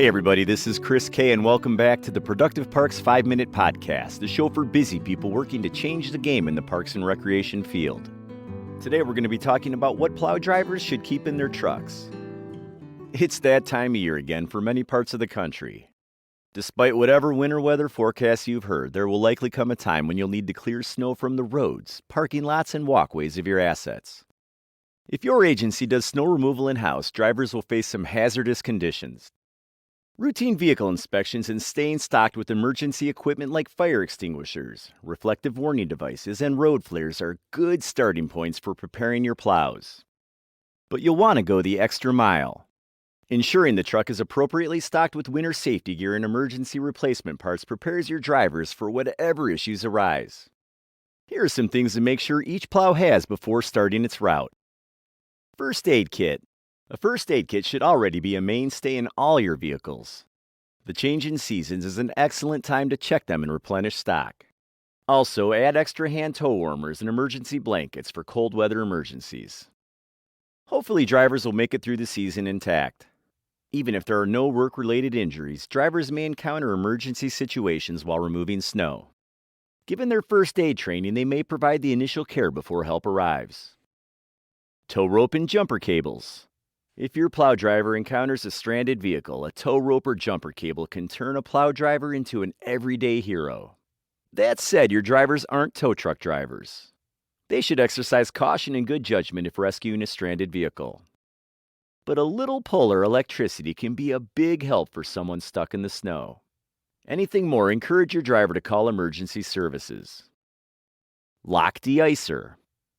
Hey everybody, this is Chris K and welcome back to the Productive Parks 5-Minute Podcast, the show for busy people working to change the game in the parks and recreation field. Today we're going to be talking about what plow drivers should keep in their trucks. It's that time of year again for many parts of the country. Despite whatever winter weather forecasts you've heard, there will likely come a time when you'll need to clear snow from the roads, parking lots, and walkways of your assets. If your agency does snow removal in-house, drivers will face some hazardous conditions. Routine vehicle inspections and staying stocked with emergency equipment like fire extinguishers, reflective warning devices, and road flares are good starting points for preparing your plows. But you'll want to go the extra mile. Ensuring the truck is appropriately stocked with winter safety gear and emergency replacement parts prepares your drivers for whatever issues arise. Here are some things to make sure each plow has before starting its route. First aid kit. A first aid kit should already be a mainstay in all your vehicles. The change in seasons is an excellent time to check them and replenish stock. Also, add extra hand toe warmers and emergency blankets for cold weather emergencies. Hopefully, drivers will make it through the season intact. Even if there are no work-related injuries, drivers may encounter emergency situations while removing snow. Given their first aid training, they may provide the initial care before help arrives. Tow rope and jumper cables. If your plow driver encounters a stranded vehicle, a tow rope or jumper cable can turn a plow driver into an everyday hero. That said, your drivers aren't tow truck drivers. They should exercise caution and good judgment if rescuing a stranded vehicle. But a little pull or electricity can be a big help for someone stuck in the snow. Anything more, encourage your driver to call emergency services. Lock de-icer.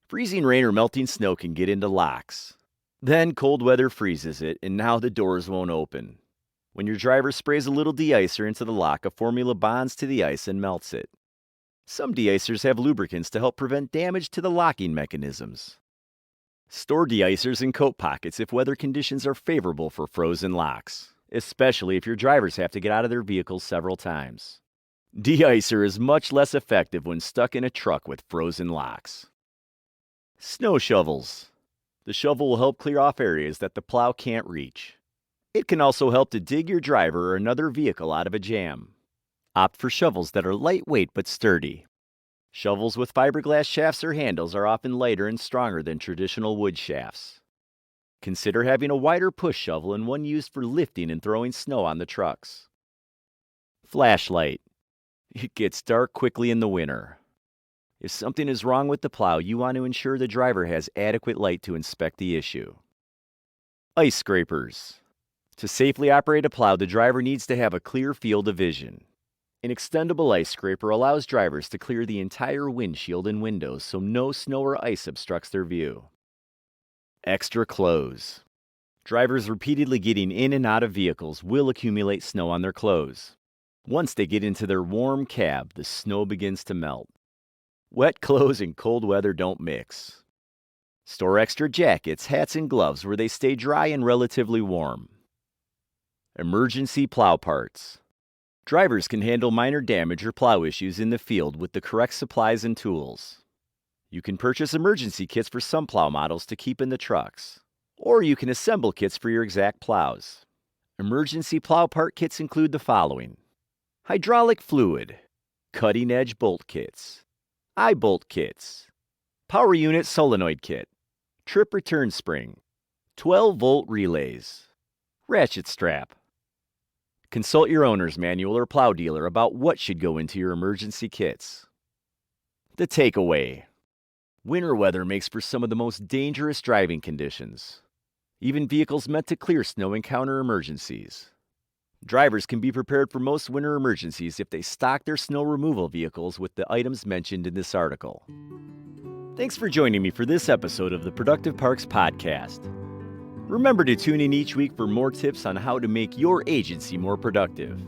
Freezing rain or melting snow can get into locks. Then cold weather freezes it, and now the doors won't open. When your driver sprays a little de-icer into the lock, a formula bonds to the ice and melts it. Some de-icers have lubricants to help prevent damage to the locking mechanisms. Store de-icers in coat pockets if weather conditions are favorable for frozen locks, especially if your drivers have to get out of their vehicles several times. De-icer is much less effective when stuck in a truck with frozen locks. Snow shovels. The shovel will help clear off areas that the plow can't reach. It can also help to dig your driver or another vehicle out of a jam. Opt for shovels that are lightweight but sturdy. Shovels with fiberglass shafts or handles are often lighter and stronger than traditional wood shafts. Consider having a wider push shovel and one used for lifting and throwing snow on the trucks. Flashlight. It gets dark quickly in the winter. If something is wrong with the plow, you want to ensure the driver has adequate light to inspect the issue. Ice scrapers. To safely operate a plow, the driver needs to have a clear field of vision. An extendable ice scraper allows drivers to clear the entire windshield and windows so no snow or ice obstructs their view. Extra clothes. Drivers repeatedly getting in and out of vehicles will accumulate snow on their clothes. Once they get into their warm cab, the snow begins to melt. Wet clothes and cold weather don't mix. Store extra jackets, hats, and gloves where they stay dry and relatively warm. Emergency plow parts. Drivers can handle minor damage or plow issues in the field with the correct supplies and tools. You can purchase emergency kits for some plow models to keep in the trucks, or you can assemble kits for your exact plows. Emergency plow part kits include the following: hydraulic fluid, cutting-edge bolt kits, eye-bolt kits, power unit solenoid kit, trip return spring, 12-volt relays, ratchet strap. Consult your owner's manual or plow dealer about what should go into your emergency kits. The takeaway. Winter weather makes for some of the most dangerous driving conditions. Even vehicles meant to clear snow encounter emergencies. Drivers can be prepared for most winter emergencies if they stock their snow removal vehicles with the items mentioned in this article. Thanks for joining me for this episode of the Productive Parks Podcast. Remember to tune in each week for more tips on how to make your agency more productive.